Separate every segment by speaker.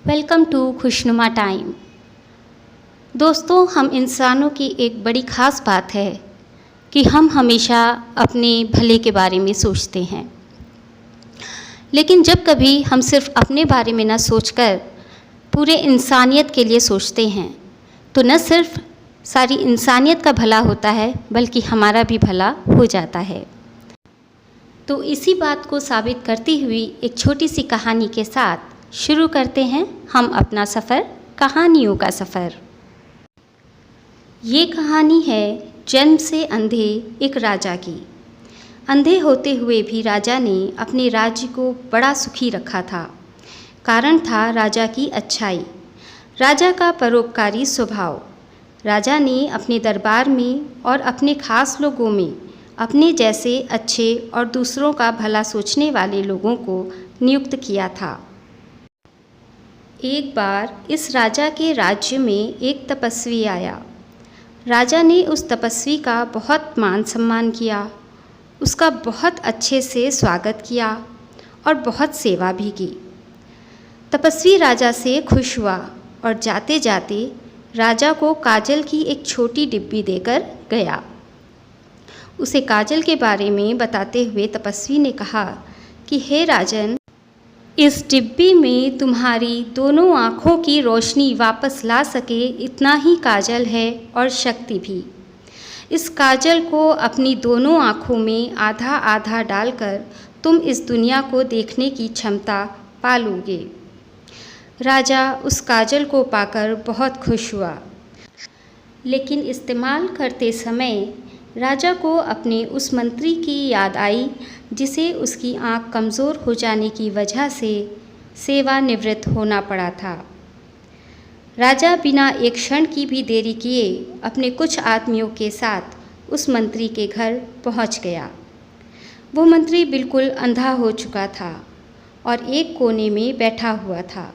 Speaker 1: Welcome to खुशनुमा time. दोस्तों, हम इंसानों की एक बड़ी ख़ास बात है कि हम हमेशा अपने भले के बारे में सोचते हैं, लेकिन जब कभी हम सिर्फ अपने बारे में न सोचकर पूरे इंसानियत के लिए सोचते हैं तो न सिर्फ सारी इंसानियत का भला होता है बल्कि हमारा भी भला हो जाता है। तो इसी बात को साबित करती हुई एक छोटी सी कहानी के साथ शुरू करते हैं हम अपना सफ़र, कहानियों का सफ़र। ये कहानी है जन्म से अंधे एक राजा की। अंधे होते हुए भी राजा ने अपने राज्य को बड़ा सुखी रखा था। कारण था राजा की अच्छाई, राजा का परोपकारी स्वभाव। राजा ने अपने दरबार में और अपने खास लोगों में अपने जैसे अच्छे और दूसरों का भला सोचने वाले लोगों को नियुक्त किया था। एक बार इस राजा के राज्य में एक तपस्वी आया। राजा ने उस तपस्वी का बहुत मान सम्मान किया, उसका बहुत अच्छे से स्वागत किया और बहुत सेवा भी की। तपस्वी राजा से खुश हुआ और जाते जाते राजा को काजल की एक छोटी डिब्बी देकर गया। उसे काजल के बारे में बताते हुए तपस्वी ने कहा कि हे राजन, इस डिब्बी में तुम्हारी दोनों आँखों की रोशनी वापस ला सके इतना ही काजल है और शक्ति भी। इस काजल को अपनी दोनों आँखों में आधा आधा डालकर तुम इस दुनिया को देखने की क्षमता पा लोगे। राजा उस काजल को पाकर बहुत खुश हुआ, लेकिन इस्तेमाल करते समय राजा को अपने उस मंत्री की याद आई जिसे उसकी आँख कमज़ोर हो जाने की वजह से सेवानिवृत्त होना पड़ा था। राजा बिना एक क्षण की भी देरी किए अपने कुछ आदमियों के साथ उस मंत्री के घर पहुंच गया। वो मंत्री बिल्कुल अंधा हो चुका था और एक कोने में बैठा हुआ था।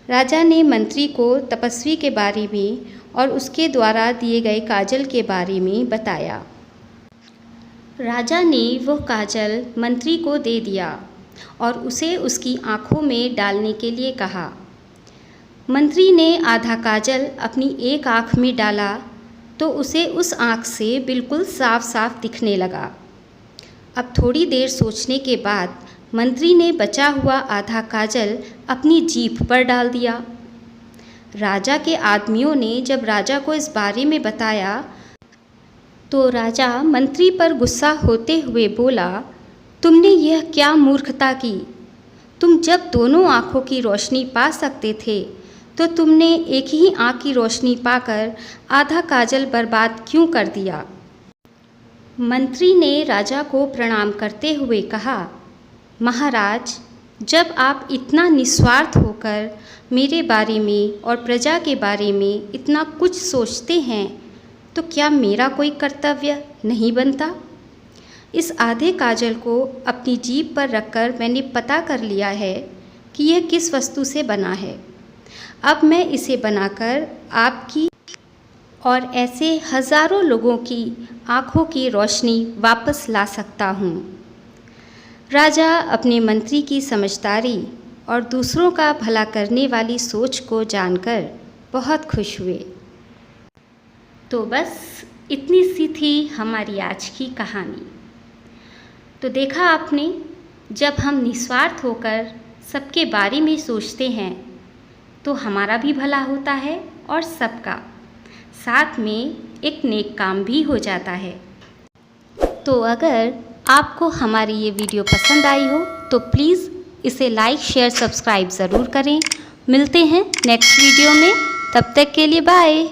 Speaker 1: राजा ने मंत्री को तपस्वी के बारे में और उसके द्वारा दिए गए काजल के बारे में बताया। राजा ने वह काजल मंत्री को दे दिया और उसे उसकी आँखों में डालने के लिए कहा। मंत्री ने आधा काजल अपनी एक आँख में डाला तो उसे उस आँख से बिल्कुल साफ साफ दिखने लगा। अब थोड़ी देर सोचने के बाद मंत्री ने बचा हुआ आधा काजल अपनी जीभ पर डाल दिया। राजा के आदमियों ने जब राजा को इस बारे में बताया तो राजा मंत्री पर गुस्सा होते हुए बोला, तुमने यह क्या मूर्खता की? तुम जब दोनों आँखों की रोशनी पा सकते थे तो तुमने एक ही आँख की रोशनी पाकर आधा काजल बर्बाद क्यों कर दिया? मंत्री ने राजा को प्रणाम करते हुए कहा, महाराज, जब आप इतना निस्वार्थ होकर मेरे बारे में और प्रजा के बारे में इतना कुछ सोचते हैं तो क्या मेरा कोई कर्तव्य नहीं बनता? इस आधे काजल को अपनी जीभ पर रखकर मैंने पता कर लिया है कि यह किस वस्तु से बना है। अब मैं इसे बनाकर आपकी और ऐसे हज़ारों लोगों की आँखों की रोशनी वापस ला सकता हूँ। राजा अपने मंत्री की समझदारी और दूसरों का भला करने वाली सोच को जानकर बहुत खुश हुए। तो बस इतनी सी थी हमारी आज की कहानी। तो देखा आपने, जब हम निस्वार्थ होकर सबके बारे में सोचते हैं तो हमारा भी भला होता है और सबका, साथ में एक नेक काम भी हो जाता है। तो अगर आपको हमारी ये वीडियो पसंद आई हो तो प्लीज़ इसे लाइक, शेयर, सब्सक्राइब ज़रूर करें। मिलते हैं नेक्स्ट वीडियो में, तब तक के लिए बाय।